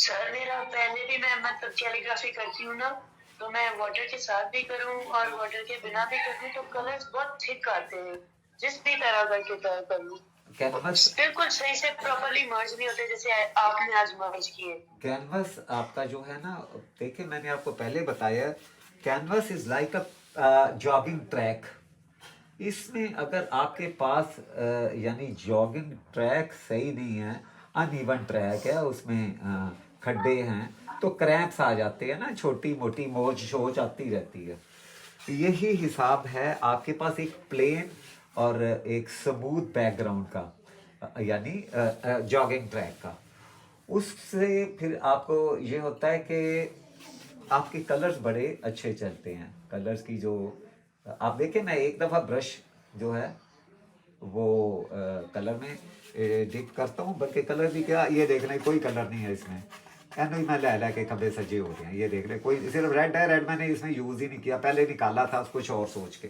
Sir मेरा पहले भी मैं मतलब कैलीग्राफी करती हूँ ना, तो मैं वाटर के साथ भी करूँ और वाटर के बिना भी करूँ तो कलर्स बहुत थिक आते हैं, जिस भी तरह करके तय करूँ। कैनवस बिल्कुल सही से प्रॉपर्ली मर्ज नहीं होते जैसे आपने आज मर्ज किए। कैनवस आपका जो है ना, देखिए मैंने आपको पहले बताया, canvas is like a jogging track. इसमें अगर आपके पास यानी जॉगिंग ट्रैक सही नहीं है, अनइवन ट्रैक है, उसमें खड्डे हैं, तो क्रैम्प्स आ जाते हैं ना, छोटी मोटी मोच शोच आती रहती है। यही हिसाब है आपके पास एक प्लेन और एक स्मूथ बैकग्राउंड का, यानी जॉगिंग ट्रैक का। उससे फिर आपको ये होता है कि आपके कलर्स बड़े अच्छे चलते हैं। कलर्स की जो आप देखें, मैं एक दफ़ा ब्रश जो है वो कलर में डिप करता हूँ, बल्कि कलर भी क्या, ये देख लें कोई कलर नहीं है इसमें, एनो ही मैं लै लै के कपड़े सजे होते हैं। ये देख लें, कोई सिर्फ रेड है, रेड मैंने इसमें यूज़ ही नहीं किया, पहले निकाला था कुछ और सोच के।